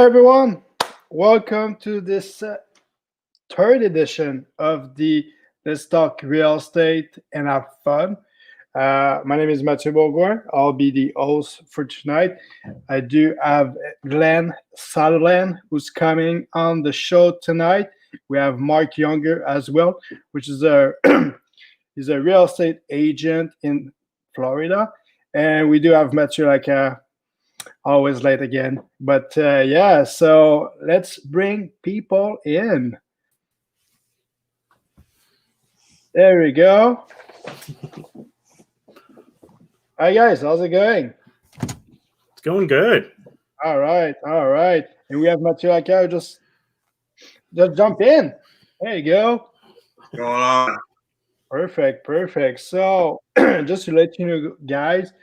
everyone. Welcome to this third edition of the Let's Talk Real Estate and Have Fun. My name is Mathieu Bourgouin. I'll be the host for tonight. I do have Glen Sutherland who's coming on the show tonight. We have Marc Younger as well, which is a he's a real estate agent in Florida, and we do have Mathieu Laquerre. Always late again, but yeah. So let's bring people in. There we go. Hi guys, how's it going? It's going good. All right. And we have Mathieu Laquerre. Just jump in. There you go. What's going on? Perfect. So just to let you know, guys,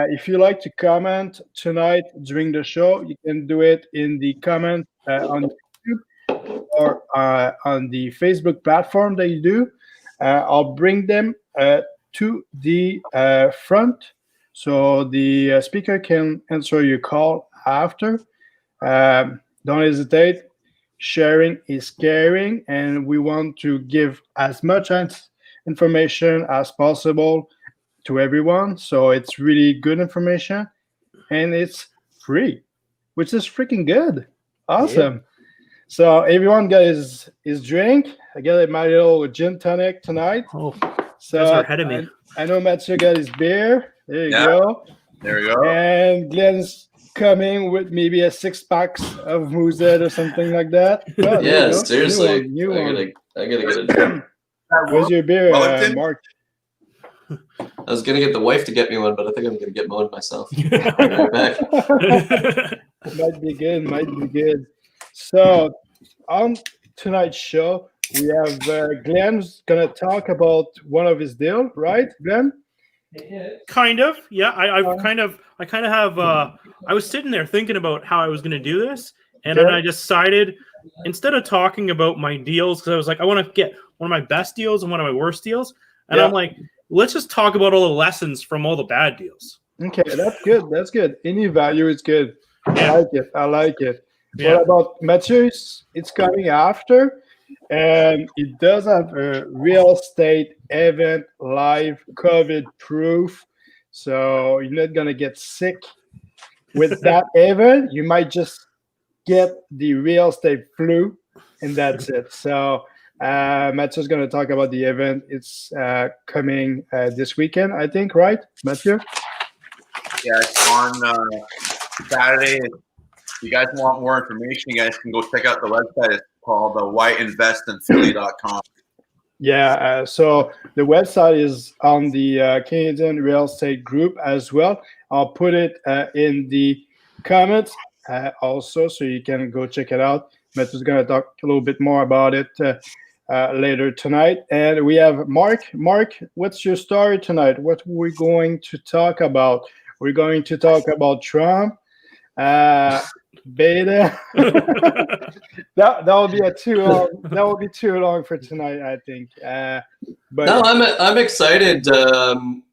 if you like to comment tonight during the show, you can do it in the comment on YouTube or on the Facebook platform that you do. I'll bring them to the front so the speaker can answer your call after. Don't hesitate. Sharing is caring, and we want to give as much information as possible to everyone. So it's really good information, and it's free, which is freaking good. Awesome. Yeah. So everyone got his drink. I got my little gin tonic tonight. Oh, so you guys are ahead of me. I know Mathieu got his beer. There you go. There we go. And Glen's coming with maybe a 6-pack of Mouzet or something like that. Oh, yeah, seriously. New one. I gotta get a drink. Where's your beer, Marc? I was gonna get the wife to get me one, but I think I'm gonna get one myself. Right back. Might be good. So on tonight's show, we have Glen's gonna talk about one of his deals, right, Glen? Kind of, yeah. I was sitting there thinking about how I was gonna do this, and then I decided instead of talking about my deals, because I was like, I want to get one of my best deals and one of my worst deals, and I'm like, let's just talk about all the lessons from all the bad deals. Okay, that's good. Any value is good. Yeah. I like it. Yeah. What about Mathieu's? It's coming after, and it does have a real estate event live, COVID proof. So you're not gonna get sick with that event. You might just get the real estate flu, and that's it. So Mathieu's going to talk about the event. It's coming this weekend, I think, right, Mathieu? Yeah, it's on Saturday. If you guys want more information, you guys can go check out the website. It's called whiteinvestinphilly.com. Yeah, so the website is on the Canadian Real Estate Group as well. I'll put it in the comments also, so you can go check it out. Mathieu's going to talk a little bit more about it later tonight. And we have Marc. Marc, what's your story tonight? What are we going to talk about? We're going to talk about Trump, beta. that will be too long. That will be too long for tonight, I think. But no, I'm excited. I'm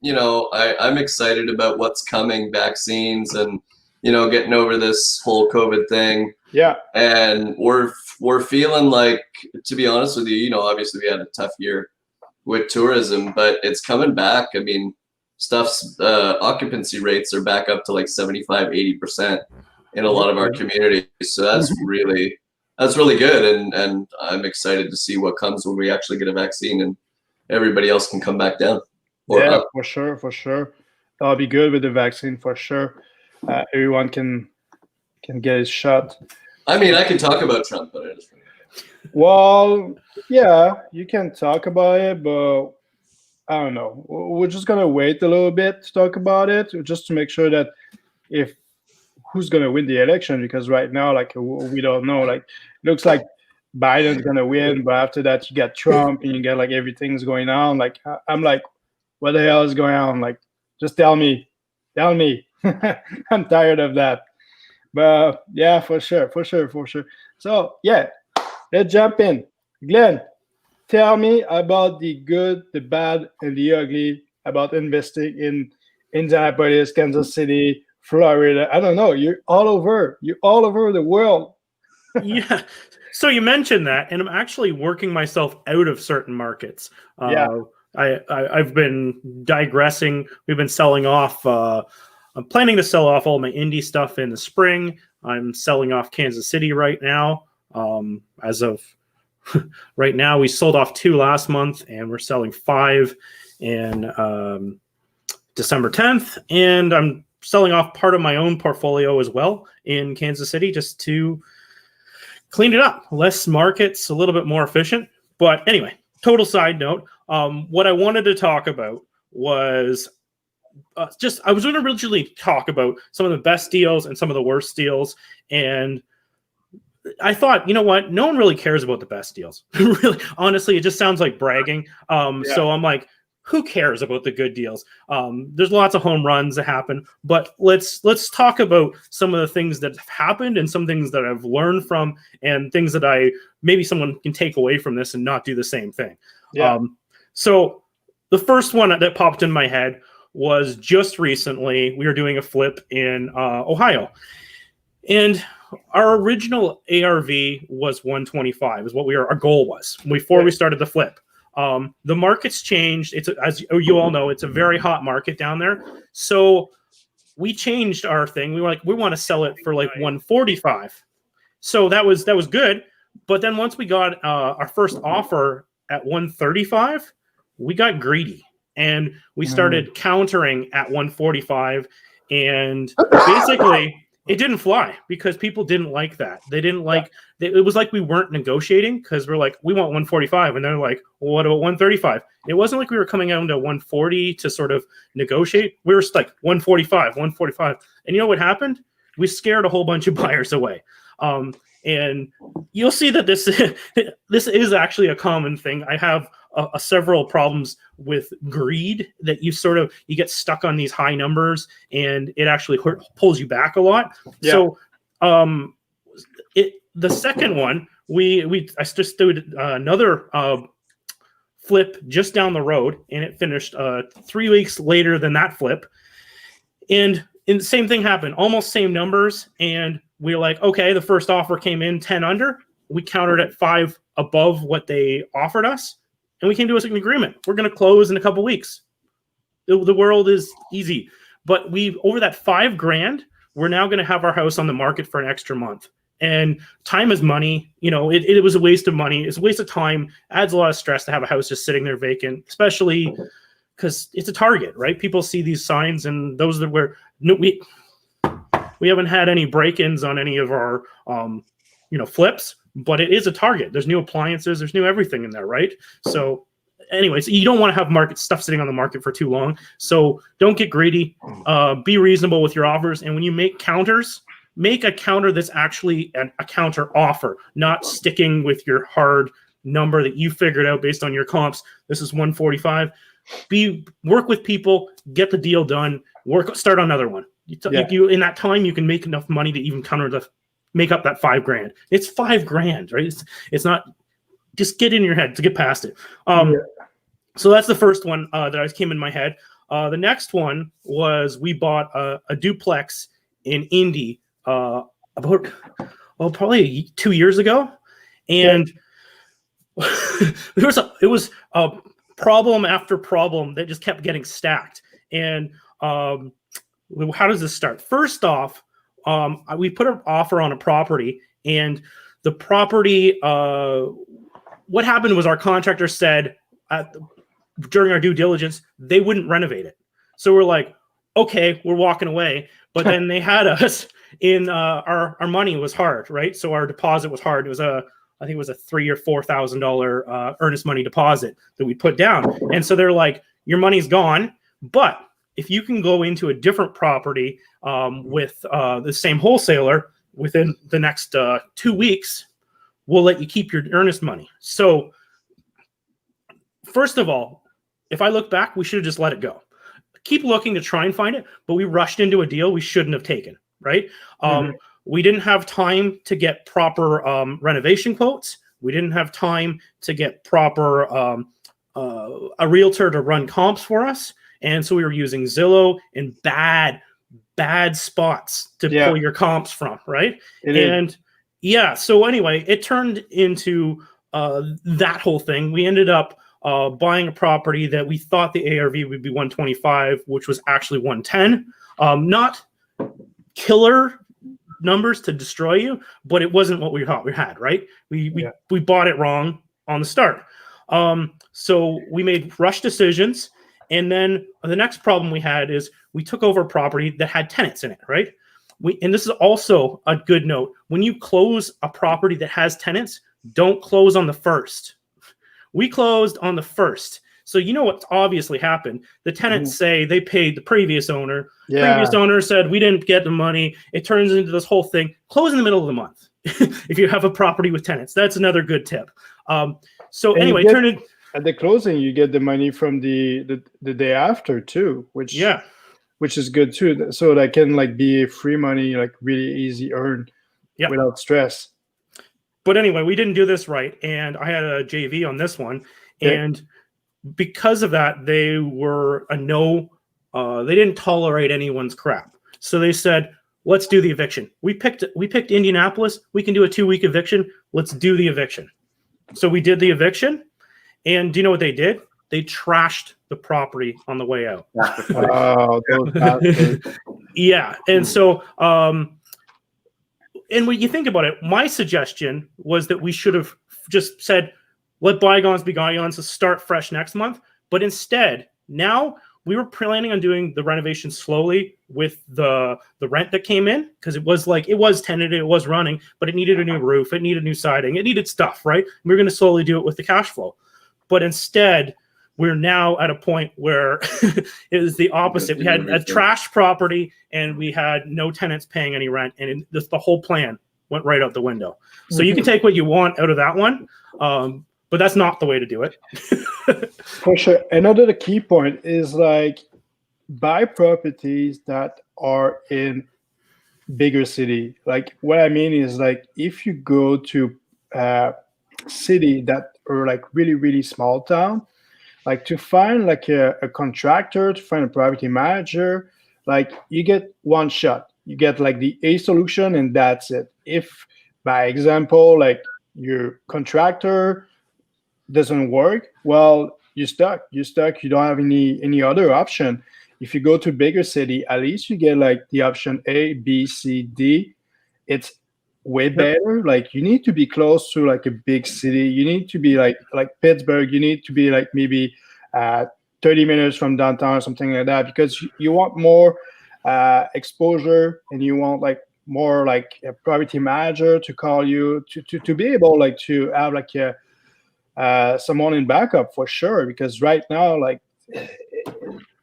excited about what's coming, vaccines, and getting over this whole COVID thing. Yeah. And we're feeling like, to be honest with you, obviously we had a tough year with tourism, but it's coming back. I mean, occupancy rates are back up to like 75-80% in a lot of our communities. So that's really good. And I'm excited to see what comes when we actually get a vaccine and everybody else can come back down. Yeah, for sure. That'll be good with the vaccine for sure. Everyone can get his shot. I mean, I can talk about Trump, but I just. Well, yeah, you can talk about it, but I don't know. We're just gonna wait a little bit to talk about it, just to make sure that if who's gonna win the election, because right now, like, we don't know. Like, looks like Biden's gonna win, but after that, you got Trump, and you get like everything's going on. Like, I'm like, what the hell is going on? Like, just tell me. I'm tired of that. But yeah, for sure. So yeah, let's jump in. Glen, tell me about the good, the bad, and the ugly about investing in Indianapolis, Kansas City, Florida. I don't know. You're all over. You're all over the world. Yeah. So you mentioned that, and I'm actually working myself out of certain markets. Yeah. I've been digressing. We've been selling off. I'm planning to sell off all my indie stuff in the spring. I'm selling off Kansas City right now. As of right now, we sold off 2 last month, and we're selling 5 in December 10th. And I'm selling off part of my own portfolio as well in Kansas City, just to clean it up. Less markets, a little bit more efficient. But anyway, total side note. What I wanted to talk about was I was going to originally talk about some of the best deals and some of the worst deals. And I thought, you know what? No one really cares about the best deals. Really, honestly, it just sounds like bragging. So I'm like, who cares about the good deals? There's lots of home runs that happen, but let's talk about some of the things that have happened and some things that I've learned from, and things that maybe someone can take away from this and not do the same thing. Yeah. So the first one that popped in my head was just recently. We were doing a flip in Ohio, and our original ARV was 125 is what our goal was before we started the flip. The market's changed. As you all know, it's a very hot market down there. So we changed our thing. We were like, we want to sell it for like 145. So that was good. But then once we got our first offer at 135, we got greedy and we started countering at 145. And basically it didn't fly because people didn't like that. They didn't like it. Was like we weren't negotiating because we're like, we want 145. And they're like, well, what about 135? It wasn't like we were coming out to 140 to sort of negotiate. We were like 145, 145. And you know what happened? We scared a whole bunch of buyers away. And you'll see that this is actually a common thing. I have several problems with greed that you get stuck on these high numbers and it actually pulls you back a lot. Yeah. So the second one, I just did another flip just down the road, and it finished 3 weeks later than that flip. And the same thing happened, almost same numbers. And we were like, okay, the first offer came in 10 under. We countered at 5 above what they offered us. And we came to an agreement. We're going to close in a couple weeks. The world is easy. But over that $5,000, we're now going to have our house on the market for an extra month. And time is money. You know, it was a waste of money. It's a waste of time. Adds a lot of stress to have a house just sitting there vacant, especially because it's a target, right? People see these signs, and those that we haven't had any break-ins on any of our flips, but it is a target. There's new appliances, there's new everything in there, right? So anyways, you don't want to have market stuff sitting on the market for too long. So don't get greedy. Be reasonable with your offers. And when you make counters, make a counter that's actually a counter offer, not sticking with your hard number that you figured out based on your comps. This is 145. Work with people, get the deal done, start on another one. You in that time, you can make enough money to even make up that $5,000. It's $5,000, right? It's not, just get in your head to get past it. So that's the first one that came in my head. The next one was we bought a duplex in Indy probably 2 years ago. And it was a problem after problem that just kept getting stacked. And how does this start? First off, we put an offer on a property, and the property, what happened was our contractor said during our due diligence, they wouldn't renovate it. So we're like, okay, we're walking away. But then they had us in our money was hard, right? So our deposit was hard. It was I think it was a $3,000 or $4,000 earnest money deposit that we put down. And so they're like, your money's gone, but if you can go into a different property with the same wholesaler within the next 2 weeks, we'll let you keep your earnest money. So first of all, if I look back, we should have just let it go. Keep looking to try and find it, but we rushed into a deal we shouldn't have taken, right? We didn't have time to get proper renovation quotes. We didn't have time to get proper a realtor to run comps for us. And so we were using Zillow and bad bad spots to Yeah. pull your comps from, right? It is. And yeah, so anyway, it turned into that whole thing. We ended up buying a property that we thought the ARV would be 125, which was actually 110. Not killer numbers to destroy you, but it wasn't what we thought we had, right? We bought it wrong on the start. So we made rush decisions. And then the next problem we had is we took over a property that had tenants in it, right? And this is also a good note. When you close a property that has tenants, don't close on the first. We closed on the first. So you know what's obviously happened. The tenants say they paid the previous owner. Yeah. Previous owner said we didn't get the money. It turns into this whole thing. Close in the middle of the month if you have a property with tenants. That's another good tip. So And anyway, at the closing, you get the money from the day after too, which is good too. So that can like be free money, like really easy earned without stress. But anyway, we didn't do this right, and I had a JV on this one, and because of that, they were they didn't tolerate anyone's crap. So they said, let's do the eviction. We picked Indianapolis. We can do a 2-week eviction. Let's do the eviction. So we did the eviction, and do you know what they did? They trashed the property on the way out. Oh, those bastards. Yeah, and so and when you think about it, my suggestion was that we should have just said, let bygones be bygones, let's start fresh next month. But instead, now we were planning on doing the renovation slowly with the rent that came in, because it was tenanted, it was running, but it needed a new roof, it needed new siding, it needed stuff, right? We were going to slowly do it with the cash flow. But instead, we're now at a point where it was the opposite. We had a trash property and we had no tenants paying any rent, and the whole plan went right out the window. So you can take what you want out of that one, but that's not the way to do it. For sure. Another key point is like buy properties that are in bigger city. Like what I mean is like if you go to city that are like really, really small town, like to find like a contractor, to find a property manager, like you get one shot. You get like the A solution and that's it. If by example, like your contractor doesn't work, well, you're stuck. You don't have any other option. If you go to bigger city, at least you get like the option A, B, C, D. It's way better. Like you need to be close to like a big city. You need to be like Pittsburgh. You need to be like maybe 30 minutes from downtown or something like that, because you want more exposure, and you want like more like a property manager to call you to be able like to have like someone in backup for sure. Because right now, like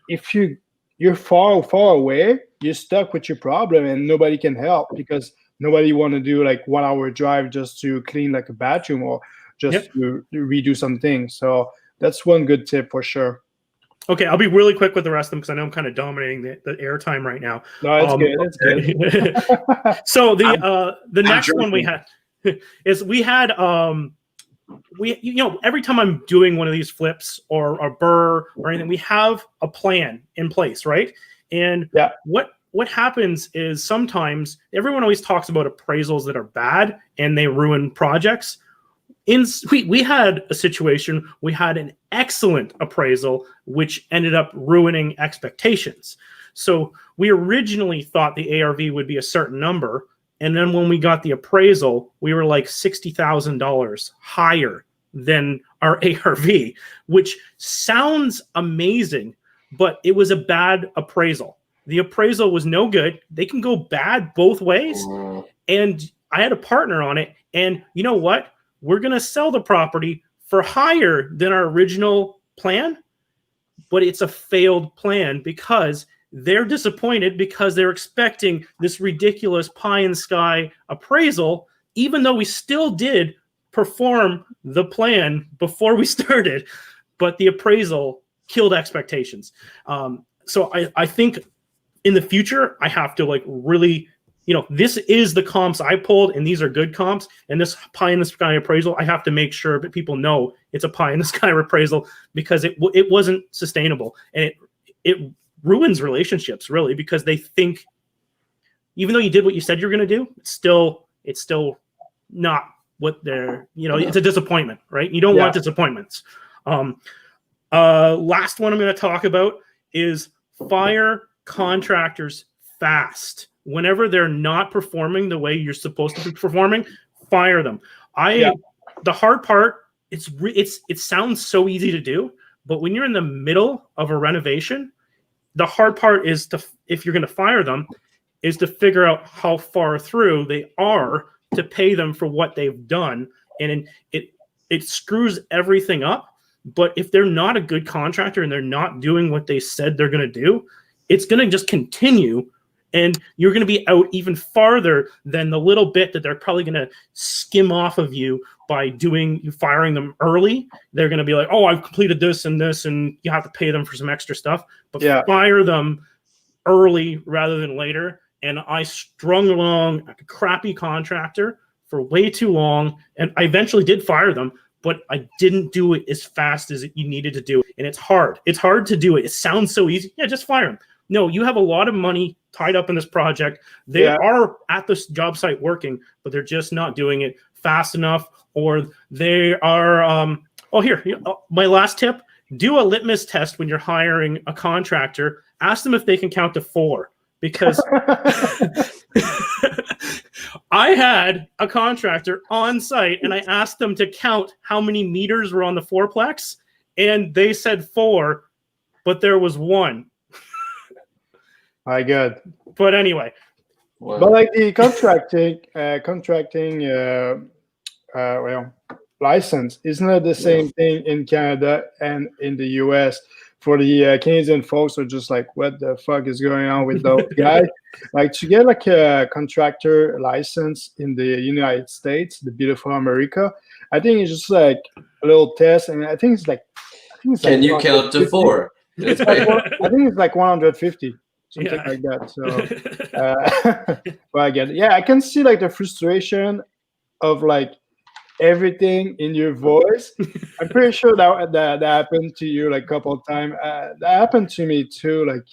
if you're far away, you're stuck with your problem and nobody can help, because nobody want to do like 1 hour drive just to clean like a bathroom or just to redo something. So that's one good tip for sure. Okay, I'll be really quick with the rest of them because I know I'm kind of dominating the airtime right now. No, it's good. It's good. So the next one we had is we had every time I'm doing one of these flips or a burr or anything, we have a plan in place, right? And what happens is sometimes everyone always talks about appraisals that are bad and they ruin projects. We had a situation, we had an excellent appraisal, which ended up ruining expectations. So we originally thought the ARV would be a certain number. And then when we got the appraisal, we were like $60,000 higher than our ARV, which sounds amazing, but it was a bad appraisal. The appraisal was no good. They can go bad both ways. And I had a partner on it. And you know what? We're going to sell the property for higher than our original plan, but it's a failed plan because they're disappointed because they're expecting this ridiculous pie in the sky appraisal, even though we still did perform the plan before we started, but the appraisal killed expectations. So I think in the future, I have to like really, this is the comps I pulled and these are good comps, and this pie in the sky appraisal, I have to make sure that people know it's a pie in the sky appraisal because it wasn't sustainable, and it ruins relationships really because they think even though you did what you said you're going to do, it's still not what they're, it's a disappointment, right? You don't want disappointments. Last one I'm going to talk about is fire contractors fast. Whenever they're not performing the way you're supposed to be performing, fire them. The hard part, it sounds so easy to do, but when you're in the middle of a renovation, the hard part is if you're going to fire them, is to figure out how far through they are to pay them for what they've done. And it screws everything up. But if they're not a good contractor and they're not doing what they said they're going to do, it's going to just continue. And you're going to be out even farther than the little bit that they're probably going to skim off of you by firing them early. They're going to be like, oh, I've completed this, and you have to pay them for some extra stuff. But fire them early rather than later. And I strung along a crappy contractor for way too long, and I eventually did fire them, but I didn't do it as fast as you needed to do it. And it's hard. It's hard to do it. It sounds so easy. Yeah, just fire them. No, you have a lot of money tied up in this project. They are at this job site working, but they're just not doing it fast enough, or they are my last tip, do a litmus test when you're hiring a contractor. Ask them if they can count to 4, because I had a contractor on site and I asked them to count how many meters were on the fourplex, and they said 4, but there was 1. My God. But anyway. Wow. But like the contracting license, isn't it the same thing in Canada and in the US? For the Canadian folks are just like, what the fuck is going on with those guys? Like, to get like a contractor license in the United States, the beautiful America, I think it's just like a little test, and I think it's like can you count to 4? I think it's like 150. Something like that. So, but I get it. Yeah, I can see like the frustration of like everything in your voice. I'm pretty sure that happened to you like a couple of times. That happened to me too. Like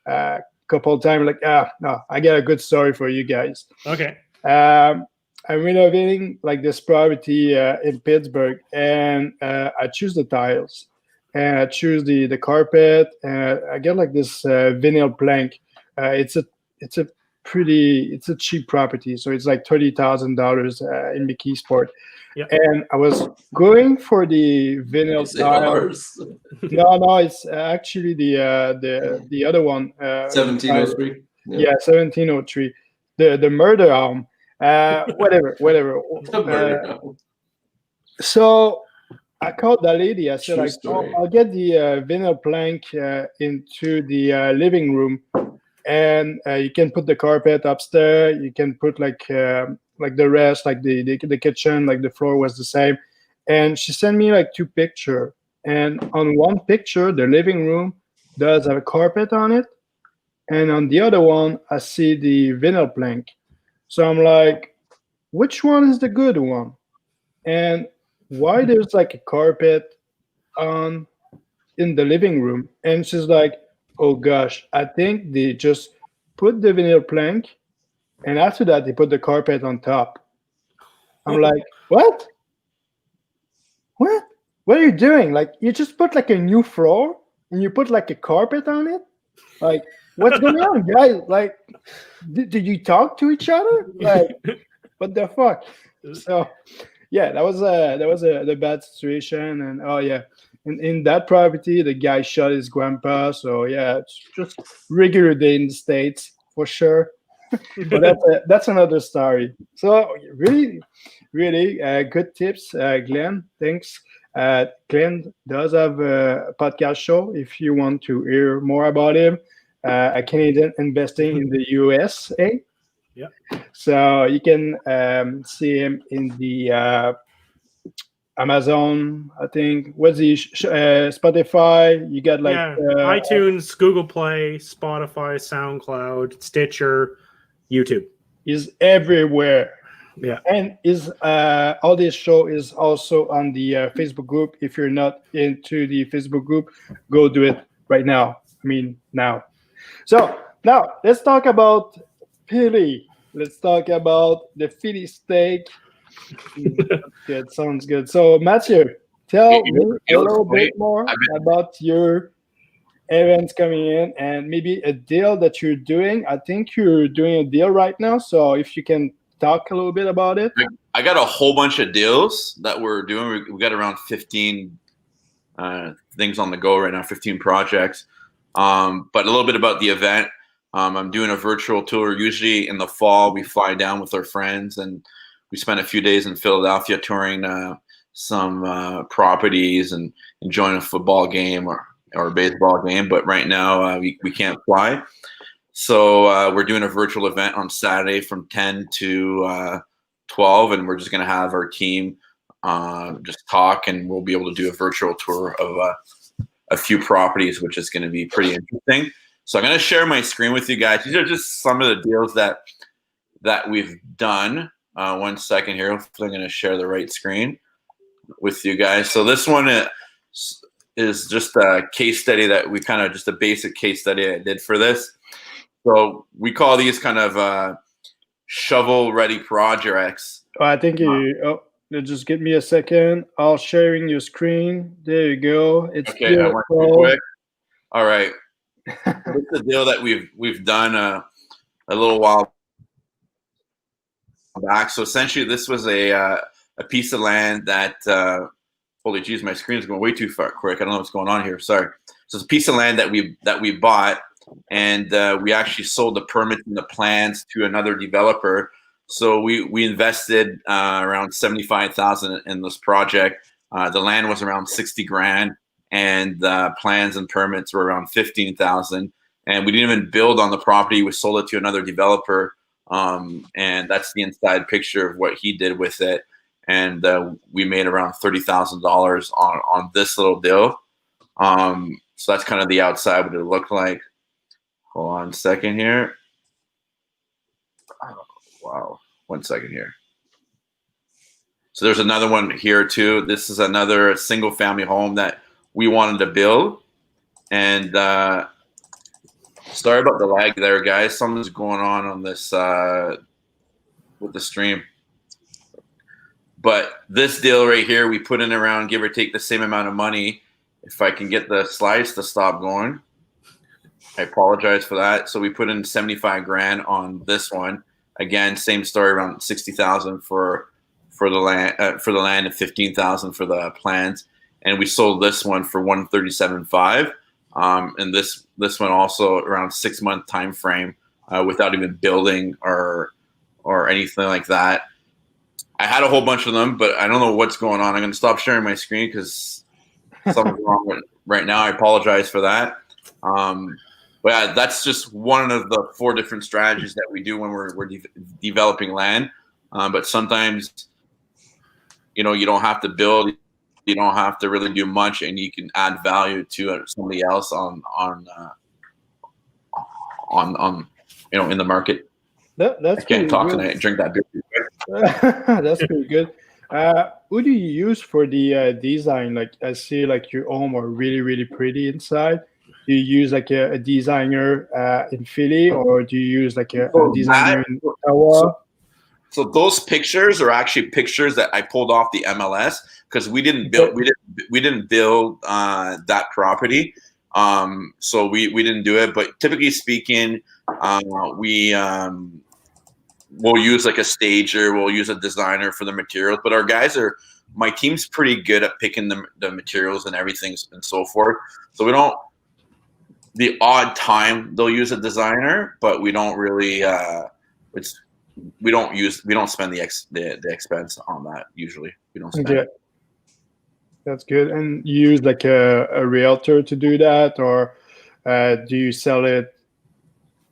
a couple of times. Like no, I got a good story for you guys. Okay. I'm renovating like this property in Pittsburgh, and I choose the tiles. And I choose the carpet, and I get like this vinyl plank. It's a cheap property, so it's like $30,000 in McKeesport. Yep. And I was going for the vinyl tiles. No, it's actually the other one. 1703. Yeah, 1703. The murder arm. Whatever. The murder arm. So I called that lady. I said, like, I'll get the vinyl plank into the living room, and you can put the carpet upstairs. You can put like the rest, like the kitchen, like the floor was the same. And she sent me like 2 pictures. And on one picture, the living room does have a carpet on it, and on the other one, I see the vinyl plank. So I'm like, which one is the good one? And why there's like a carpet on in the living room? And she's like, oh gosh, I think they just put the vinyl plank, and after that they put the carpet on top. I'm like, what are you doing? Like, you just put like a new floor and you put like a carpet on it? Like, what's going on, guys? Like, did you talk to each other? Like, what the fuck? So yeah, that was the bad situation. And in that property, the guy shot his grandpa. So yeah, it's just regular day in the States for sure. But that's another story. So really good tips, Glen. Thanks. Glen does have a podcast show if you want to hear more about him. A Canadian investing in the USA. Yeah. So you can see him in the Amazon, I think. What's the Spotify? You got like iTunes, Google Play, Spotify, SoundCloud, Stitcher, YouTube. He's everywhere. Yeah. And all this show is also on the Facebook group. If you're not into the Facebook group, go do it right now. I mean, now. So now let's talk about Philly. Let's talk about the Philly steak. Good, sounds good. So, Mathieu, tell me a little bit more about your events coming in and maybe a deal that you're doing. I think you're doing a deal right now. So, if you can talk a little bit about it. I got a whole bunch of deals that we're doing. We got around 15 things on the go right now, 15 projects. But a little bit about the event. I'm doing a virtual tour. Usually in the fall, we fly down with our friends and we spend a few days in Philadelphia touring some properties and enjoying a football game or a baseball game. But right now we can't fly. So we're doing a virtual event on Saturday from 10 to 12, and we're just going to have our team just talk, and we'll be able to do a virtual tour of a few properties, which is going to be pretty interesting. So I'm going to share my screen with you guys. These are just some of the deals that we've done. 1 second here. Hopefully I'm going to share the right screen with you guys. So this one is just a case study that we kind of just a basic case study I did for this. So we call these kind of shovel-ready projects. I think just give me a second. I'll sharing your screen. There you go. It's okay. I went too quick. All right. This is the deal that we've done a little while back. So essentially, this was a piece of land that holy geez, my screen is going way too far quick. I don't know what's going on here. Sorry. So it's a piece of land that we bought, and we actually sold the permits and the plans to another developer. So we invested around $75,000 in this project. The land was around $60,000, and the plans and permits were around $15,000. And we didn't even build on the property. We sold it to another developer, and that's the inside picture of what he did with it. And we made around $30,000 on this little deal. So that's kind of the outside, what it looked like. Hold on a second here. Oh, wow. 1 second here. So there's another one here too. This is another single family home that we wanted to build. And sorry about the lag there, guys. Something's going on this with the stream. But this deal right here, we put in around, give or take, the same amount of money. If I can get the slides to stop going. I apologize for that. So we put in $75,000 on this one. Again, same story, around $60,000 for the land and $15,000 for the plans. And we sold this one for $137,500. And this one also around 6 month time frame without even building or anything like that. I had a whole bunch of them, but I don't know what's going on. I'm going to stop sharing my screen because something's wrong with right now. I apologize for that. But yeah, that's just one of the 4 different strategies that we do when we're developing land. But sometimes, you don't have to build, you don't have to really do much, and you can add value to somebody else on in the market. That's I can't talk tonight. Drink that beer. That's pretty good. Who do you use for the design? Like I see, like your home are really, really pretty inside. Do you use like a designer in Philly, or do you use like a designer in Ottawa? So those pictures are actually pictures that I pulled off the MLS because we didn't build that property. So we didn't do it. But typically speaking, we'll use like a stager, we'll use a designer for the materials. But my team's pretty good at picking the materials and everything and so forth. So we don't. The odd time they'll use a designer, but we don't really. We don't spend the expense on that usually. We don't spend. Okay. That's good. And you use like a realtor to do that, or do you sell it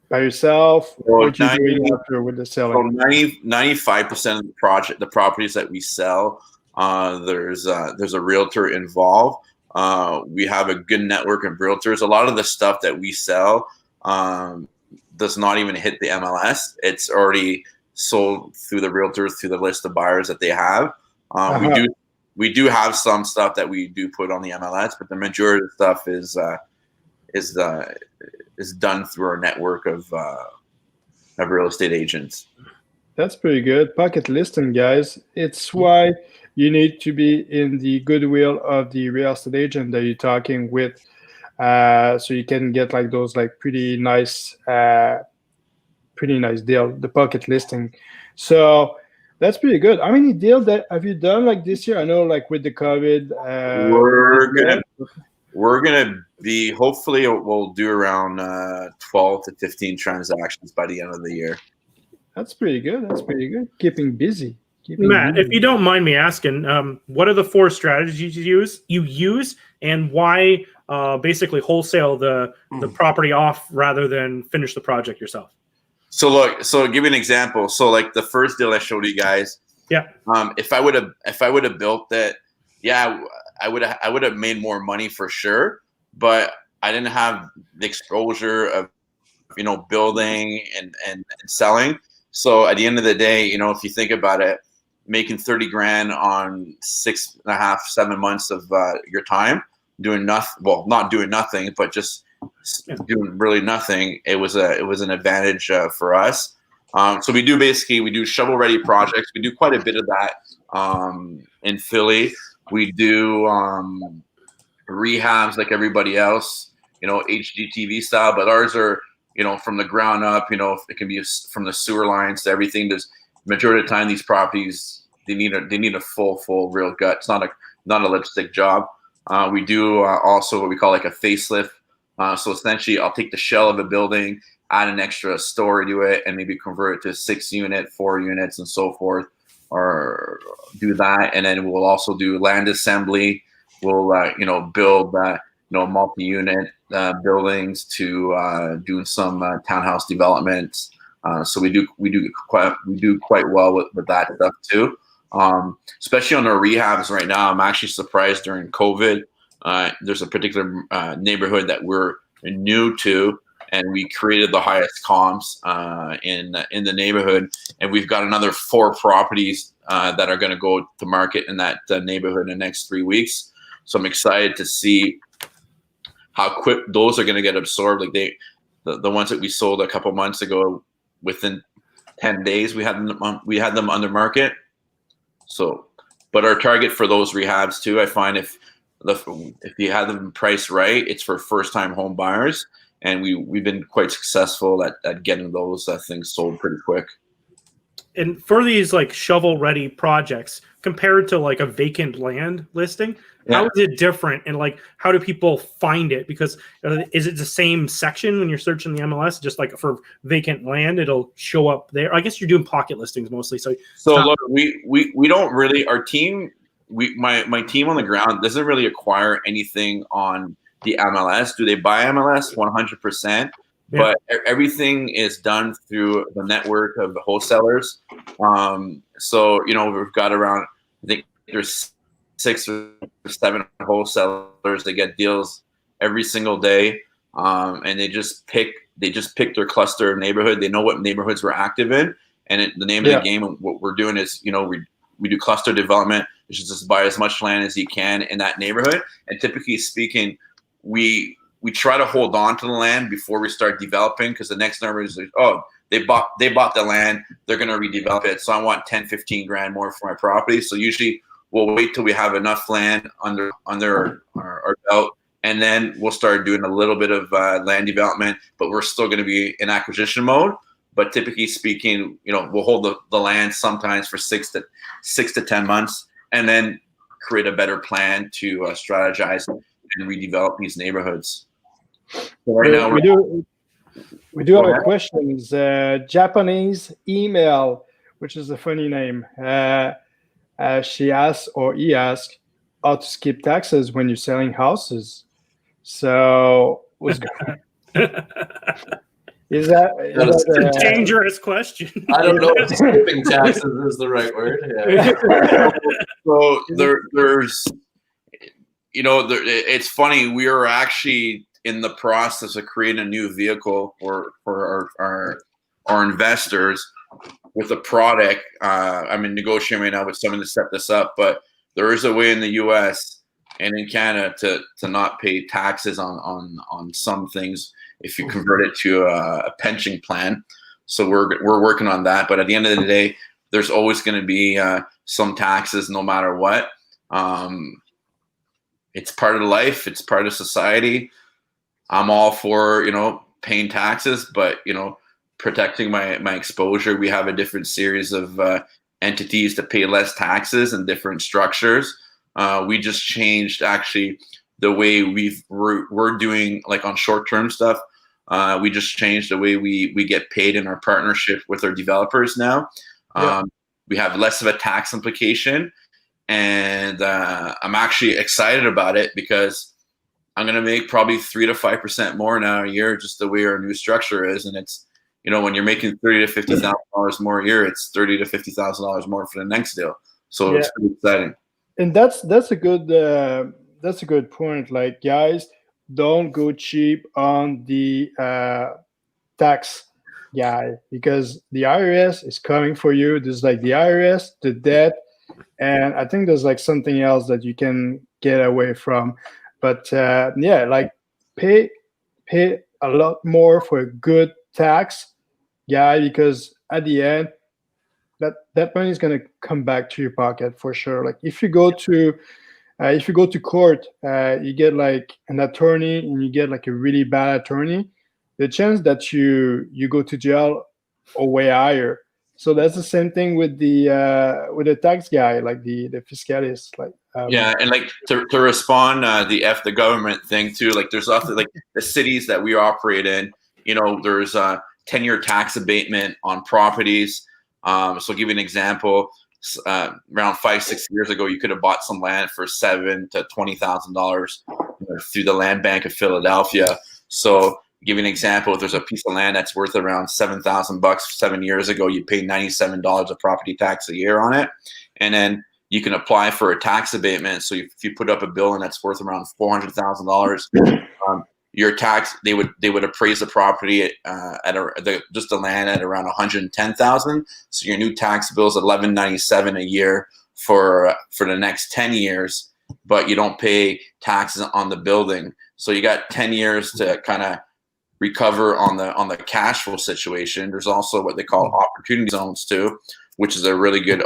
by yourself, or do you do it after with the selling? So 95% of the properties that we sell, there's a realtor involved. We have a good network of realtors. A lot of the stuff that we sell does not even hit the MLS. It's already sold through the realtors, through the list of buyers that they have. We do have some stuff that we do put on the MLS, but the majority of the stuff is done through our network of real estate agents. That's pretty good. Pocket listing, guys. It's why you need to be in the goodwill of the real estate agent that you're talking with, so you can get like those like pretty nice deal, the pocket listing. So that's pretty good. How many deals that have you done like this year? I know like with the COVID, we're gonna be, hopefully we'll do around 12 to 15 transactions by the end of the year. That's pretty good. That's pretty good. Keeping busy. Matt, if you don't mind me asking, what are the 4 strategies you use, and why basically wholesale the property off rather than finish the project yourself? So look, so I'll give you an example. So like the first deal I showed you guys, if I would have built it, I would have made more money for sure, but I didn't have the exposure of building and selling. So at the end of the day, if you think about it, making 30 grand on 6.5, 7 months of your time doing nothing, well, not doing nothing, but just doing really nothing, it was an advantage for us. So we do shovel ready projects. We do quite a bit of that in Philly. We do rehabs like everybody else, HGTV style, but ours are from the ground up. It can be from the sewer lines to everything. There's majority of the time these properties, they need a full real gut. It's not a lipstick job. We do also what we call like a facelift. So essentially, I'll take the shell of a building, add an extra story to it, and maybe convert it to 6 unit, 4 units, and so forth, or do that. And then we'll also do land assembly. We'll build multi-unit buildings to doing some townhouse developments. So we do quite well with that stuff too. Especially on our rehabs right now. I'm actually surprised during COVID. There's a particular neighborhood that we're new to, and we created the highest comps in the neighborhood, and we've got another 4 properties that are going to go to market in that neighborhood in the next 3 weeks. So I'm excited to see how quick those are going to get absorbed. Like the ones that we sold a couple months ago, within 10 days we had them under market. So, but our target for those rehabs too, I find if you have them priced right, it's for first-time home buyers, and we've been quite successful at getting those things sold pretty quick. And for these like shovel-ready projects, compared to like a vacant land listing, how is it different? And like, how do people find it? Because is it the same section when you're searching the MLS? Just like for vacant land, it'll show up there. I guess you're doing pocket listings mostly. So look, we don't really, our team, my team on the ground doesn't really acquire anything on the MLS. Do they buy MLS? 100%. Yeah. But everything is done through the network of the wholesalers. So we've got around, I think there's 6 or 7 wholesalers that get deals every single day, and they just pick their cluster neighborhood. They know what neighborhoods we're active in, and the name of the game. What we're doing is we do cluster development, which is just buy as much land as you can in that neighborhood. And typically speaking, we try to hold on to the land before we start developing, because the next number is like, oh, they bought the land, they're going to redevelop it, so I want 10, 15 grand more for my property. So usually we'll wait till we have enough land under our belt, and then we'll start doing a little bit of land development, but we're still going to be in acquisition mode. But typically speaking, we'll hold the land sometimes for 6 to 10 months, and then create a better plan to strategize and redevelop these neighborhoods. So right now we do have a question. Japanese email, which is a funny name. She asks, or he asks, how to skip taxes when you're selling houses. So what's going on? Is that a dangerous question? I don't know if skipping taxes is the right word. Yeah. So there's, it's funny. We are actually in the process of creating a new vehicle for our investors with a product. I'm in negotiating right now with someone to set this up, but there is a way in the U.S. and in Canada to not pay taxes on some things if you convert it to a pension plan. So we're working on that. But at the end of the day, there's always going to be some taxes, no matter what. It's part of life. It's part of society. I'm all for, paying taxes, but, protecting my exposure. We have a different series of entities to pay less taxes and different structures. We just changed actually the way we're doing, like on short-term stuff. We just changed the way we get paid in our partnership with our developers now. We have less of a tax implication, and I'm actually excited about it because I'm going to make probably 3 to 5% more now a year, just the way our new structure is. And it's, when you're making $30,000 to $50,000 more a year, it's $30,000 to $50,000 more for the next deal. So it's pretty exciting. And that's a good point. Like, guys, don't go cheap on the tax guy, because the IRS is coming for you. There's like the IRS, the debt, and I think there's like something else that you can get away from. But like pay a lot more for a good tax guy, because at the end, that money is going to come back to your pocket for sure. Like if you go to court, you get like an attorney, and you get like a really bad attorney, the chance that you go to jail are way higher. So that's the same thing with the tax guy, like the fiscalist. Like and like to respond the government thing too. Like there's also like the cities that we operate in. There's a 10-year tax abatement on properties. So I'll give you an example. Around 5-6 years ago, you could have bought some land for $7,000 to $20,000 through the Land Bank of Philadelphia. So give you an example, if there's a piece of land that's worth around $7,000 7 years ago, you pay $97 of property tax a year on it, and then you can apply for a tax abatement. So if you put up a bill and that's worth around $400,000, your tax, they would appraise the property at just the land at around $110,000. So your new tax bill is $1,197 a year for the next 10 years, but you don't pay taxes on the building. So you got 10 years to kind of recover on the cash flow situation. There's also what they call opportunity zones too, which is a really good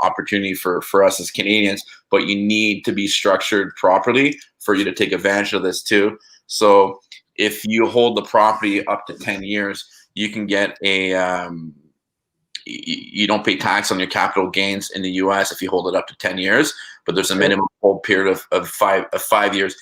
opportunity for us as Canadians, but you need to be structured properly for you to take advantage of this too. So if you hold the property up to 10 years, you can get you don't pay tax on your capital gains in the US if you hold it up to 10 years, but there's a minimum hold period of 5 years.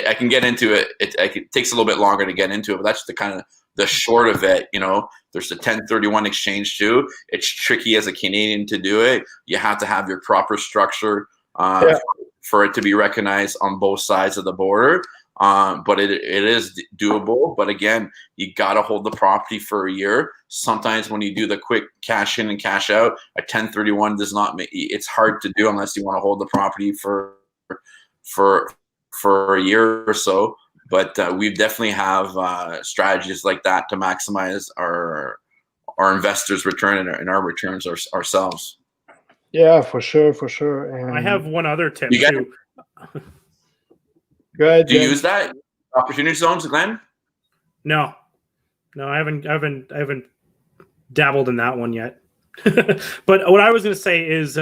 I can get into it. It takes a little bit longer to get into it, but that's the kind of the short of it. There's the 1031 exchange too. It's tricky as a Canadian to do it. You have to have your proper structure for it to be recognized on both sides of the border. But it is doable. But again, you got to hold the property for a year. Sometimes when you do the quick cash in and cash out, a 1031 does not make it's hard to do unless you want to hold the property for a year or so. But we definitely have strategies like that to maximize our investors' return and our returns ourselves. Yeah, for sure. And I have one other tip too. Go ahead, do you use that opportunity zones, Glenn? No, I haven't dabbled in that one yet. But what I was going to say is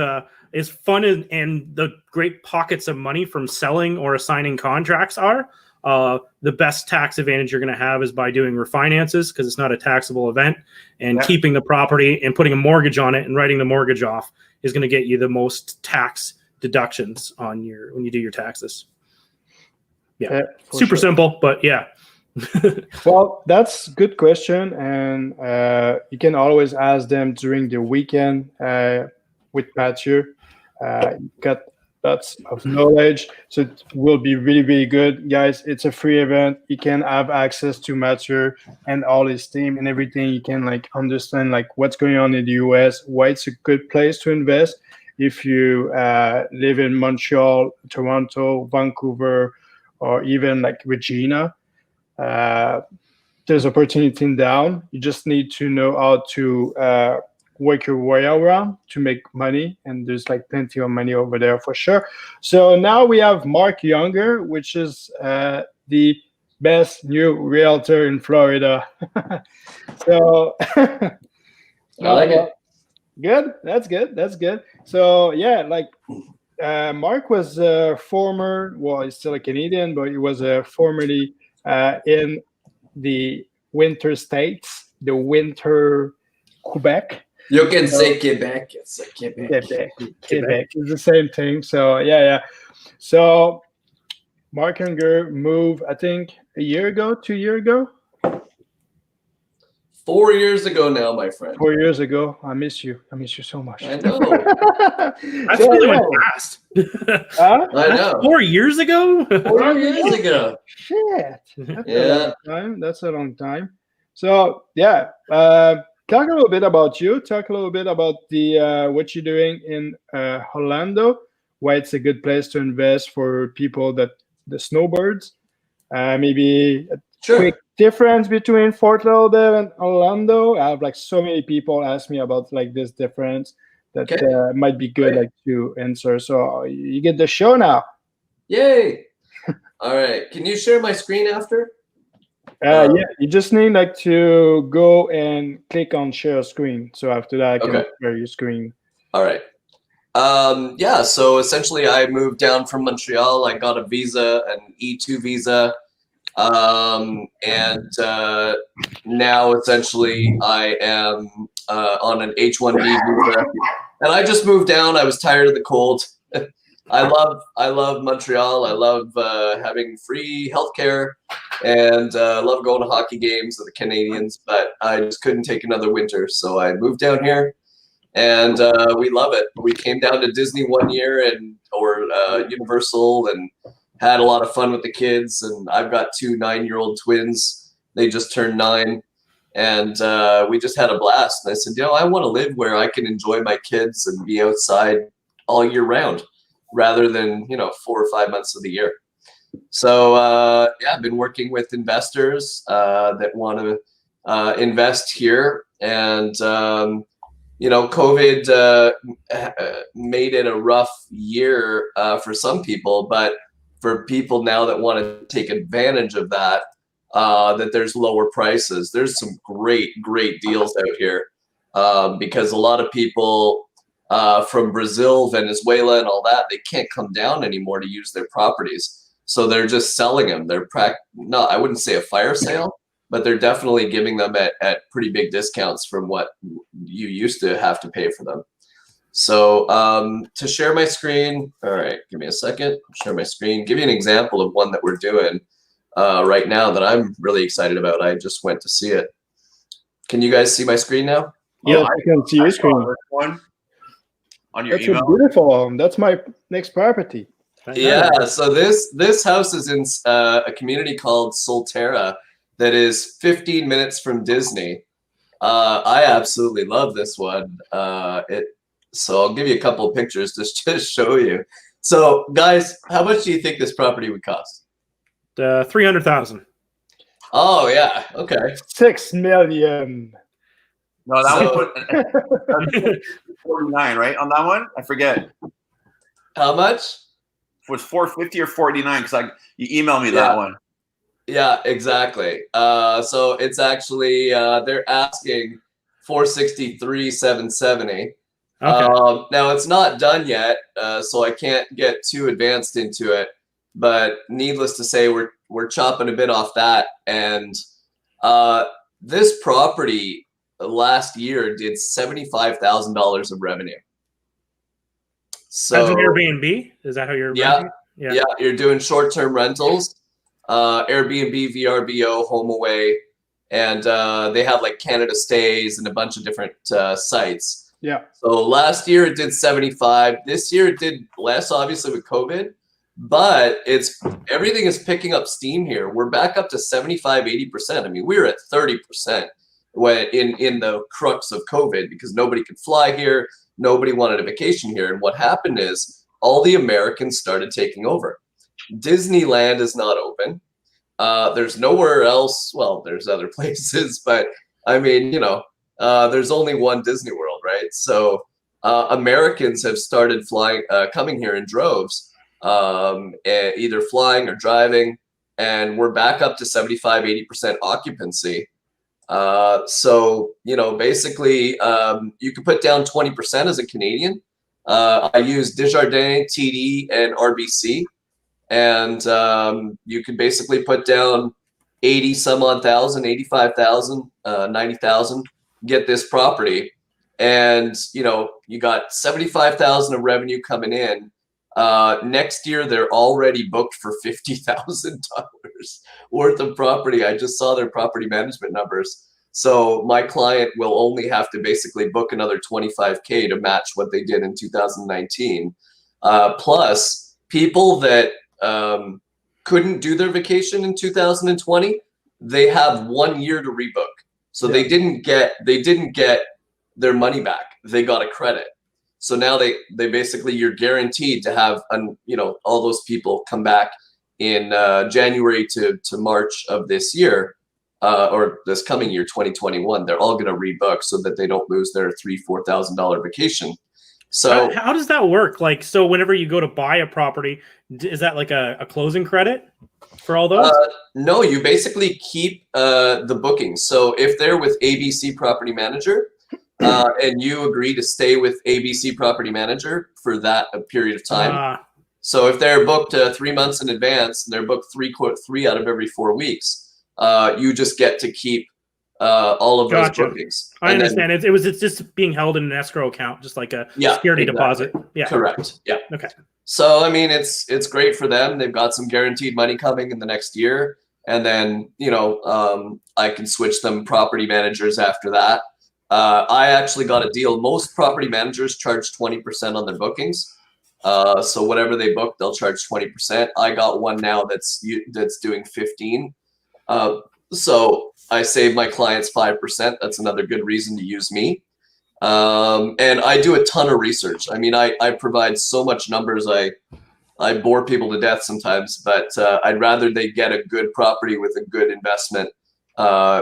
fun and the great pockets of money from selling or assigning contracts are. The best tax advantage you're going to have is by doing refinances, because it's not a taxable event, and keeping the property and putting a mortgage on it and writing the mortgage off is going to get you the most tax deductions when you do your taxes. Yeah, super simple, but yeah. Well, that's a good question, and you can always ask them during the weekend with Mathieu. Got lots of knowledge, so it will be really, really good, guys. It's a free event. You can have access to Mathieu and all his team and everything. You can like understand like what's going on in the US, why it's a good place to invest if you live in Montreal, Toronto, Vancouver, or even like Regina. There's opportunity in down. You just need to know how to work your way around to make money, and there's like plenty of money over there for sure. So now we have Marc Younger, which is the best new realtor in Florida. So, I like it. good. That's good. That's good. So yeah, like Mark was former. Well, he's still a Canadian, but he was formerly in the winter states, the winter Quebec. You can say Quebec. It's a Quebec. Quebec is the same thing. So yeah. So Marc Younger moved, I think, a year ago, 2 years ago. 4 years ago now, my friend. 4 years ago. I miss you. I miss you so much. I know. That's really went fast. Huh? I know. 4 years ago? 4 years ago. Shit. That's Yeah. a long time. That's a long time. So yeah, talk a little bit about you. Talk a little bit about the what you're doing in Orlando. Why it's a good place to invest for people that the snowbirds. Maybe a Sure. quick difference between Fort Lauderdale and Orlando. I have like so many people ask me about like this difference that Okay. might be good like to answer. So you get the show now. Yay. All right. Can you share my screen after? Yeah, you just need like to go and click on share screen. So after that, I can Okay. share your screen. All right. Yeah, so essentially I moved down from Montreal. I got a visa, an E2 visa. And now essentially I am on an H1B visa. And I just moved down. I was tired of the cold. I love Montreal. I love having free healthcare, and love going to hockey games with the Canadians, but I just couldn't take another winter. So I moved down here. And we love it. We came down to Disney 1 year or Universal, and had a lot of fun with the kids. And I've got 2 9-year-old twins. They just turned 9, and we just had a blast. And I said, I want to live where I can enjoy my kids and be outside all year round, rather than 4 or 5 months of the year. So I've been working with investors that want to invest here, and COVID made it a rough year for some people, but for people now that want to take advantage of that, that there's lower prices. There's some great deals out here because a lot of people from Brazil, Venezuela, and all that, they can't come down anymore to use their properties. So they're just selling them. They're I wouldn't say a fire sale, but they're definitely giving them at pretty big discounts from what you used to have to pay for them. So to share my screen, all right, give me a second, share my screen, give you an example of one that we're doing right now that I'm really excited about. I just went to see it. Can you guys see my screen now? Yeah, I can see your screen. One on your That's email. a beautiful home. That's my next property. Yeah, so this house is in a community called Solterra that is 15 minutes from Disney. I absolutely love this one. So I'll give you a couple of pictures to show you. So guys, how much do you think this property would cost? 300,000. Oh yeah, okay. 6 million. No, that was 49, right? On that one, I forget. How much? Was 450 or 49? Because you emailed me that one. Yeah, exactly. So it's actually they're asking 463,770. Okay. Now it's not done yet, so I can't get too advanced into it. But needless to say, we're chopping a bit off that. And this property last year did $75,000 of revenue. So as an Airbnb, is that how you're? Yeah, you're doing short-term rentals, Airbnb, VRBO, HomeAway, and they have like Canada Stays and a bunch of different sites. Yeah. So last year it did 75. This year it did less, obviously with COVID, but everything is picking up steam here. We're back up to 75, 80%. I mean, we were at 30% when in the crux of COVID because nobody could fly here. Nobody wanted a vacation here. And what happened is all the Americans started taking over. Disneyland is not open. There's nowhere else. Well, there's other places, but I mean, there's only one Disney World, right? So Americans have started coming here in droves, either flying or driving. and we're back up to 75, 80% occupancy. So, you know, basically, you can put down 20% as a Canadian. I use Desjardins, TD, and RBC, and you can basically put down 80 some odd thousand, 85,000, 90,000, get this property. And, you know, you got 75,000 of revenue coming in. Next year, they're already booked for $50,000 worth of property. I just saw their property management numbers. So my client will only have to basically book another 25K to match what they did in 2019. Plus, people that couldn't do their vacation in 2020, they have 1 year to rebook. So they didn't get their money back. They got a credit. So now they basically, you're guaranteed to have you know, all those people come back in January to March of this year, or this coming year, 2021. They're all going to rebook so that they don't lose their $3,000-$4,000 vacation. So how does that work? Like, so whenever you go to buy a property, is that like a closing credit for all those? No, you basically keep the bookings. So if they're with ABC Property Manager, and you agree to stay with ABC Property Manager for that period of time. So if they're booked 3 months in advance and they're booked three out of every 4 weeks, you just get to keep all of those bookings. I understand. It's just being held in an escrow account, just like a security deposit. Yeah. Correct. Yeah. Okay. So I mean, it's great for them. They've got some guaranteed money coming in the next year, and then, you know, I can switch them property managers after that. I actually got a deal. Most property managers charge 20% on their bookings. So whatever they book, they'll charge 20%. I got one now that's doing 15. So I save my clients 5%. That's another good reason to use me. And I do a ton of research. I mean, I provide so much numbers. I bore people to death sometimes, but I'd rather they get a good property with a good investment,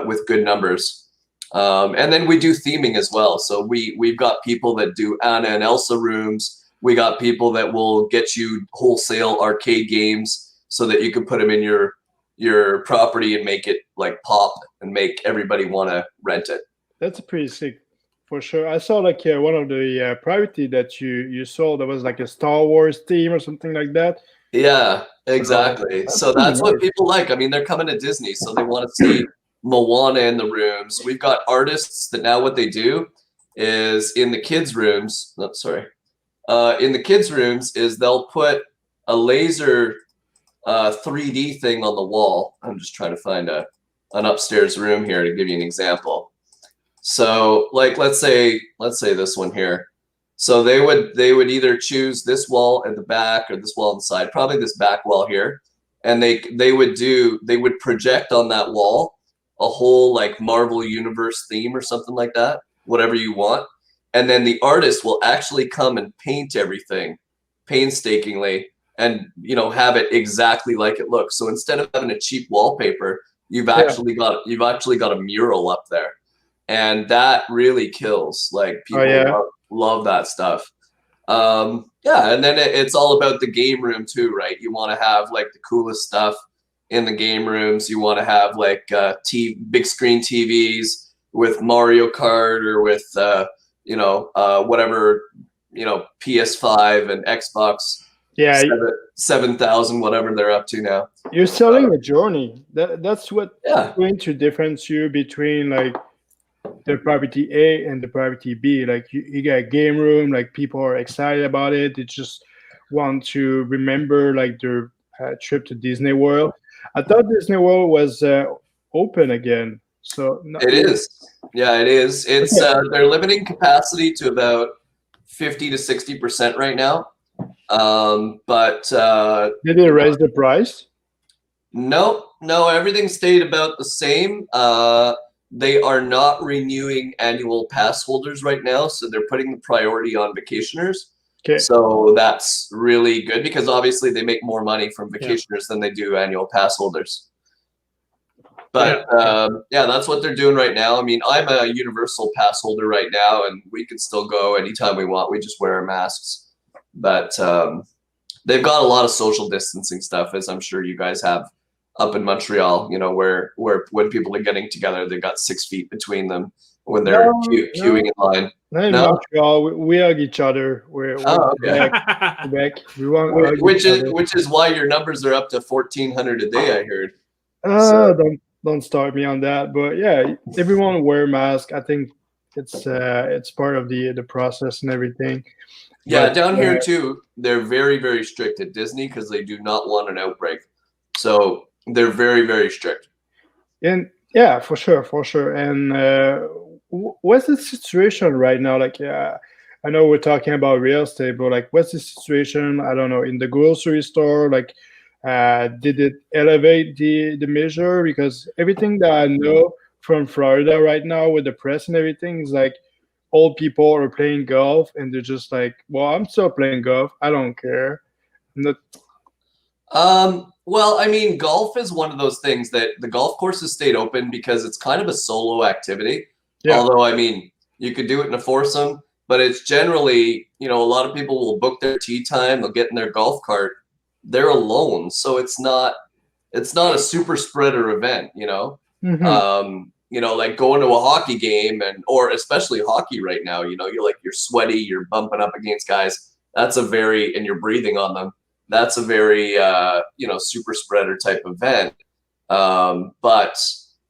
with good numbers. And then we do theming as well. So we've got people that do Anna and Elsa rooms. We got people that will get you wholesale arcade games so that you can put them in your property and make it like pop and make everybody want to rent it. That's pretty sick, for sure. I saw like one of the property that you sold that was like a Star Wars theme or something like that. Yeah, exactly. So that's what people like. I mean, they're coming to Disney, so they want to see Moana in the rooms. We've got artists that now what they do is in the kids' rooms. In the kids' rooms is they'll put a laser 3D thing on the wall. I'm just trying to find an upstairs room here to give you an example. So, like, let's say this one here. So they would either choose this wall at the back or this wall on the side, probably this back wall here, and they would project on that wall a whole like Marvel Universe theme or something like that, whatever you want. And then the artist will actually come and paint everything painstakingly and, you know, have it exactly like it looks. So instead of having a cheap wallpaper, you've actually got a mural up there. And that really kills. Like, people love that stuff. And then it's all about the game room too, right? You want to have like the coolest stuff in the game rooms. You want to have like big screen TVs with Mario Kart or with whatever, you know, PS5 and Xbox. Yeah, 7,000, whatever they're up to now. You're selling a journey. That's what going to differentiate you between like the property A and the property B. Like you got a game room, like people are excited about it. They just want to remember like their trip to Disney World. I thought Disney World was open again. So it is. Yeah, it is. It's they're limiting capacity to about 50 to 60% right now. But did they raise the price? No, everything stayed about the same. They are not renewing annual pass holders right now, so they're putting the priority on vacationers. Okay. So that's really good because obviously they make more money from vacationers than they do annual pass holders. But that's what they're doing right now. I mean, I'm a universal pass holder right now, and we can still go anytime we want. We just wear our masks. But they've got a lot of social distancing stuff, as I'm sure you guys have up in Montreal, you know, where when people are getting together, they got 6 feet between them when they're queuing in line. Not in No? Montreal. We hug each other. We're okay. Quebec. We want to hug which each is other. which is why your numbers are up to 1,400 a day, I heard. Don't start me on that. But yeah, everyone wear mask. I think it's part of the process and everything. Yeah, But, down here too, they're very, very strict at Disney because they do not want an outbreak. So they're very, very strict. And yeah, for sure. And what's the situation right now? Like, I know we're talking about real estate, but like, what's the situation? I don't know, in the grocery store. Like, did it elevate the measure? Because everything that I know from Florida right now with the press and everything is like, old people are playing golf and they're just like, well, I'm still playing golf. I don't care. I'm not. Well, I mean, golf is one of those things that the golf courses stayed open because it's kind of a solo activity. Yeah. Although, I mean, you could do it in a foursome, but it's generally, you know, a lot of people will book their tee time, they'll get in their golf cart, they're alone. So it's not a super spreader event, you know? Mm-hmm. You know, like going to a hockey game or especially hockey right now, you know, you're sweaty, you're bumping up against guys. And you're breathing on them. That's a very, you know, super spreader type event. But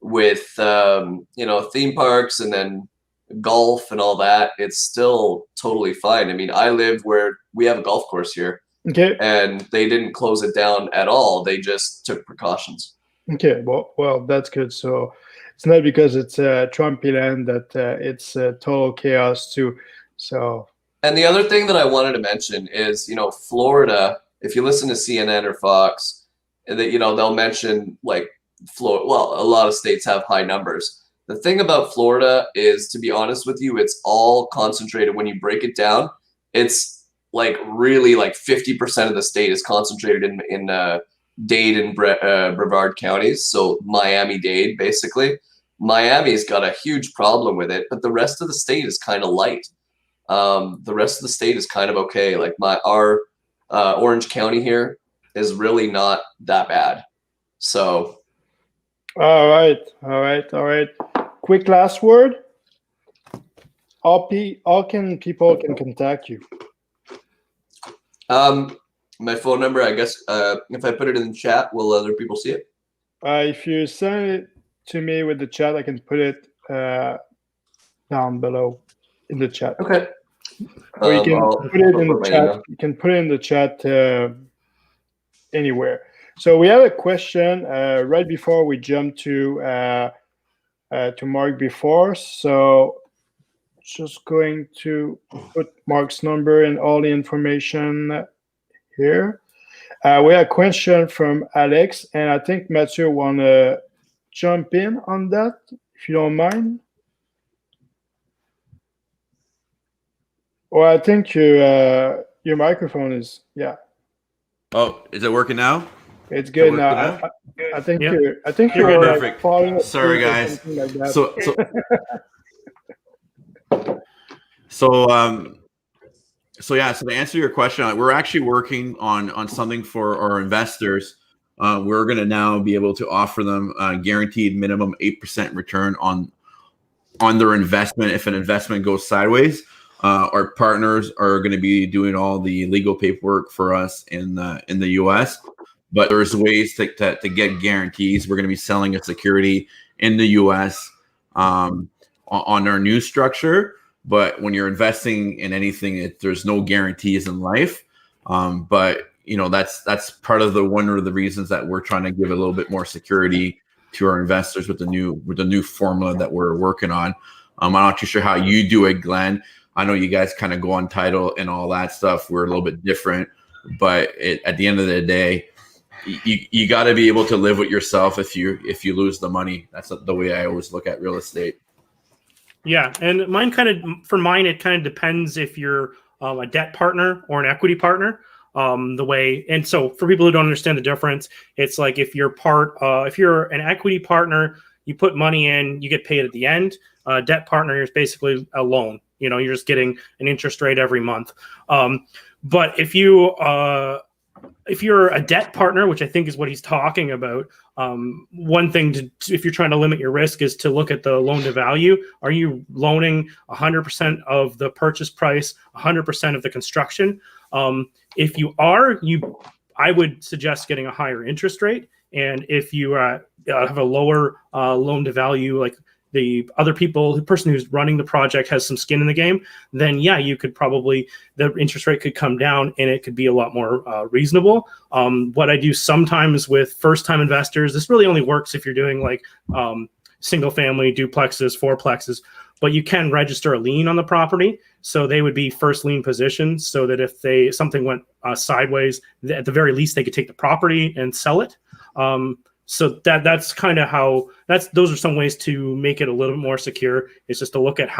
with, you know, theme parks and then golf and all that, it's still totally fine. I mean, I live where we have a golf course here. Okay. And they didn't close it down at all. They just took precautions. Okay. Well, that's good. So it's not because it's Trumpy land that it's total chaos too. So. And the other thing that I wanted to mention is, you know, Florida, if you listen to CNN or Fox, that, you know, they'll mention like Florida. Well, a lot of states have high numbers. The thing about Florida is, to be honest with you, it's all concentrated. When you break it down, it's like really like 50% of the state is concentrated in Dade and Brevard counties. So Miami-Dade, basically. Miami's got a huge problem with it, but the rest of the state is kind of light. The rest of the state is kind of okay. Like our Orange County here is really not that bad. So. All right. Quick last word. How can people contact you? My phone number, I guess, if I put it in the chat, will other people see it? If you send it to me with the chat, I can put it down below in the chat. Okay. Or you can put it in the chat. You can put it in the chat anywhere. So we have a question right before we jump to Mark before. So just going to put Mark's number and all the information here. We have a question from Alex, and I think Mathieu want to jump in on that, if you don't mind. Well, I think your microphone is, yeah. Oh, is it working now? It's good now. I think you're perfect. Falling Sorry, guys. Like that. So to answer your question, we're actually working on something for our investors. We're going to now be able to offer them a guaranteed minimum 8% return on their investment if an investment goes sideways. Our partners are going to be doing all the legal paperwork for us in the U.S., but there's ways to get guarantees. We're going to be selling a security in the U.S. On our new structure. But when you're investing in anything, there's no guarantees in life. But you know that's part of one of the reasons that we're trying to give a little bit more security to our investors with the new formula that we're working on. I'm not too sure how you do it, Glenn. I know you guys kind of go on title and all that stuff. We're a little bit different, but at the end of the day, you got to be able to live with yourself if you lose the money. That's the way I always look at real estate. Yeah, and it kind of depends if you're a debt partner or an equity partner. And so for people who don't understand the difference, it's like if you're an equity partner, you put money in, you get paid at the end. Debt partner is basically a loan. You know, you're just getting an interest rate every month. But if you're a debt partner, which I think is what he's talking about, one thing if you're trying to limit your risk is to look at the loan to value. Are you loaning 100% of the purchase price, 100% of the construction? If you are, I would suggest getting a higher interest rate. And if you have a lower loan to value, like the person who's running the project has some skin in the game, then yeah, you could probably, the interest rate could come down and it could be a lot more reasonable. What I do sometimes with first-time investors, this really only works if you're doing like single family duplexes, fourplexes, but you can register a lien on the property. So they would be first lien positions, so that if something went sideways, at the very least, they could take the property and sell it. So that's kind of how those are some ways to make it a little bit more secure. It's just to look at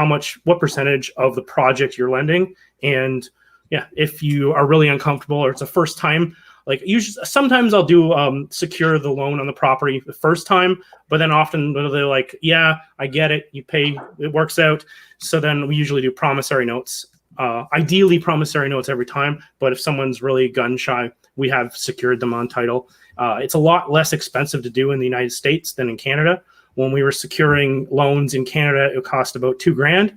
what percentage of the project you're lending. And yeah, if you are really uncomfortable or it's a first time, like usually sometimes I'll do secure the loan on the property the first time, but then often they're like, yeah, I get it. You pay, it works out. So then we usually do promissory notes. Ideally promissory notes every time, but if someone's really gun shy, we have secured them on title. It's a lot less expensive to do in the United States than in Canada. When we were securing loans in Canada, it cost about $2,000.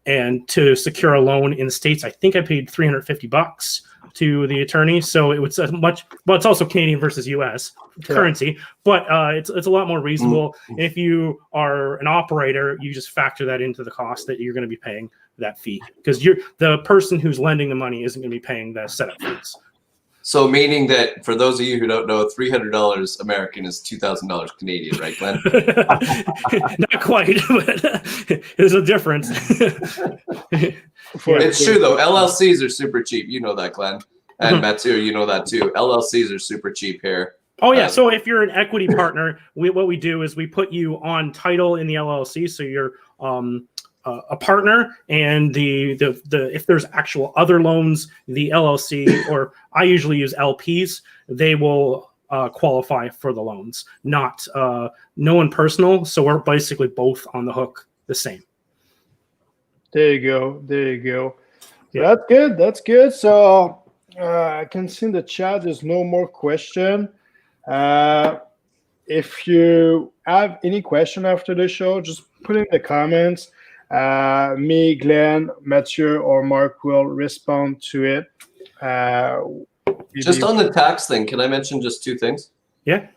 And to secure a loan in the States, I think I paid $350 to the attorney. So it was it's also Canadian versus US currency, but it's a lot more reasonable. And if you are an operator, you just factor that into the cost that you're going to be paying that fee, because the person who's lending the money isn't going to be paying the setup fees. So meaning that for those of you who don't know, $300 American is $2,000 Canadian, right, Glenn? Not quite, but there's a difference. It's true though. LLCs are super cheap. You know that, Glenn. And Mathieu, you know that too. LLCs are super cheap here. Oh yeah. So if you're an equity partner, what we do is we put you on title in the LLC. So you're a partner, and the if there's actual other loans, the LLC, or I usually use LPs, they will qualify for the loans. Not no one personal. So we're basically both on the hook the same. There you go. Yeah. That's good. So I can see in the chat there's no more question. If you have any question after the show, just put in the comments. Me, Glenn, Mathieu, or Marc will respond to it. Just on the tax thing, can I mention just two things? Yeah.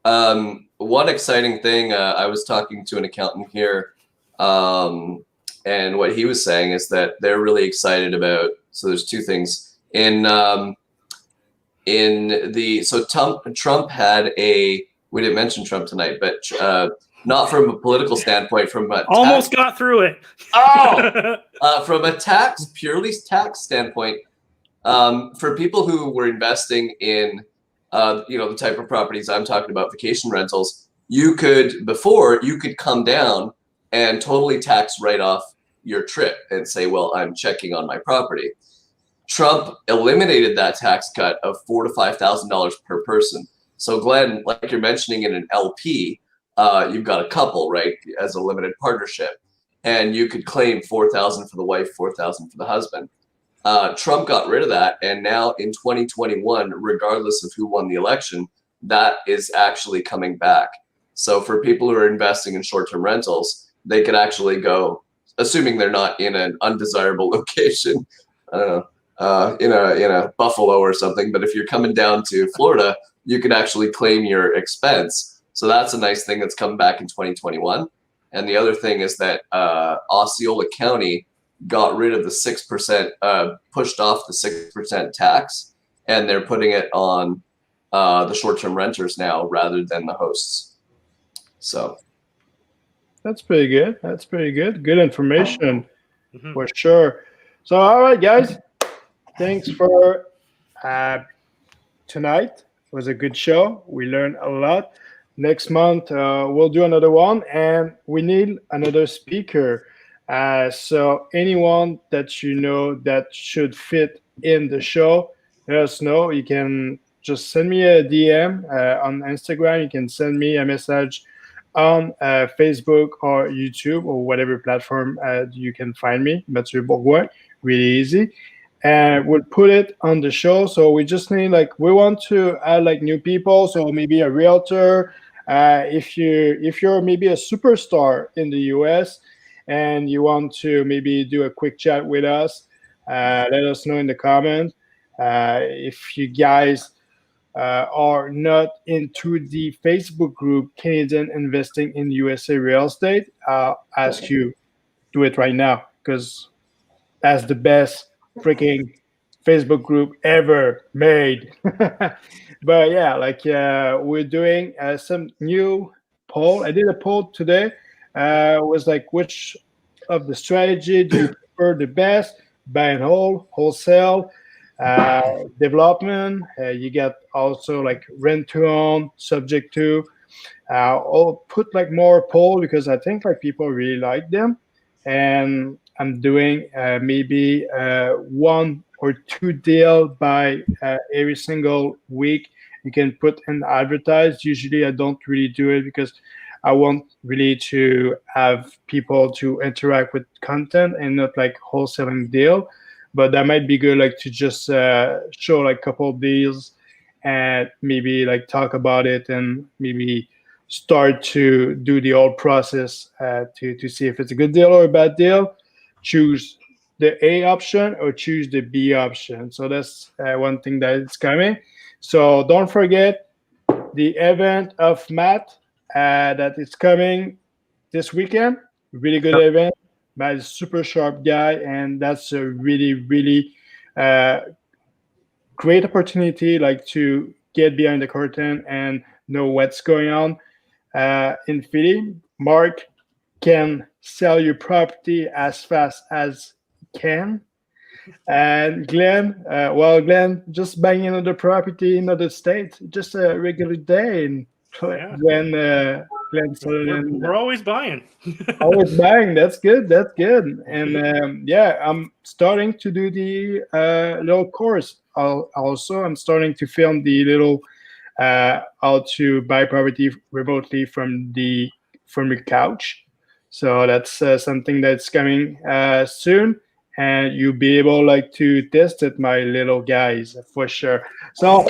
One exciting thing, I was talking to an accountant here, and what he was saying is that they're really excited about. So there's two things so Trump had we didn't mention Trump tonight, but not from a political standpoint, from a almost got through it. From a purely tax standpoint, for people who were investing in, the type of properties I'm talking about, vacation rentals, you could come down and totally tax write off your trip and say, well, I'm checking on my property. Trump eliminated that tax cut of $4,000 to $5,000 per person. So Glenn, like you're mentioning in an LP, you've got a couple, right, as a limited partnership, and you could claim $4,000 for the wife, $4,000 for the husband. Trump got rid of that, and now in 2021, regardless of who won the election, that is actually coming back. So for people who are investing in short-term rentals, they could actually go, assuming they're not in an undesirable location, I don't know, in a Buffalo or something. But if you're coming down to Florida, you could actually claim your expense. So that's a nice thing that's come back in 2021. And the other thing is that Osceola County got rid of the 6%, pushed off the 6% tax, and they're putting it on the short-term renters now rather than the hosts. So that's pretty good. Good information for sure. So, all right, guys, thanks for tonight. It was a good show. We learned a lot. Next month, we'll do another one, and we need another speaker. So anyone that you know that should fit in the show, let us know. You can just send me a DM on Instagram. You can send me a message on Facebook or YouTube or whatever platform you can find me, Mathieu Bourgouin. Really easy. and we'll put it on the show. So we just need we want to add new people. So maybe a realtor. If you're maybe a superstar in the US and you want to maybe do a quick chat with us, let us know in the comments. If you guys are not into the Facebook group Canadian Investing in USA Real Estate, I'll ask you do it right now because that's the best freaking Facebook group ever made. But yeah, we're doing some new poll. I did a poll today. Was which of the strategy do you prefer the best? Buy and hold, wholesale, development. You got also rent to own, subject to. I'll put more poll because I think people really like them, and I'm doing maybe 1 or 2 deal by every single week. You can put and advertise. Usually, I don't really do it because I want really to have people to interact with content and not wholesaling deal. But that might be good, to just show a couple of deals and maybe talk about it and maybe start to do the whole process to see if it's a good deal or a bad deal. Choose the A option or choose the B option. So that's one thing that is coming. So don't forget the event of Matt that is coming this weekend. Really good event. Matt is a super sharp guy, and that's a really, really great opportunity to get behind the curtain and know what's going on in Philly. Mark can sell your property as fast as he can. And Glen, Glen, just buying another property in another state, just a regular day. And when Glen Sutherland, we're always buying. always buying. That's good. That's good. And I'm starting to do the little course. Also, I'm starting to film the little how to buy property remotely from your couch. So that's something that's coming soon, and you'll be able to test it, my little guys, for sure. So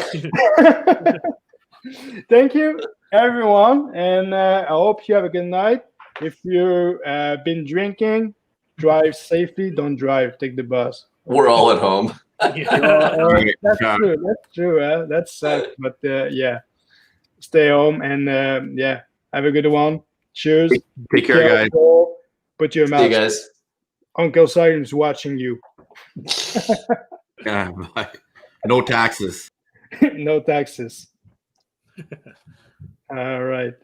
thank you, everyone, and I hope you have a good night. If you've been drinking, drive safely. Don't drive. Take the bus. We're all at home. That's true. That's true. That's sad, but yeah, stay home and have a good one. Cheers. Take care, guys. Put your mouth. See you guys. Uncle Simon's watching you. Yeah, no taxes. No taxes. All right.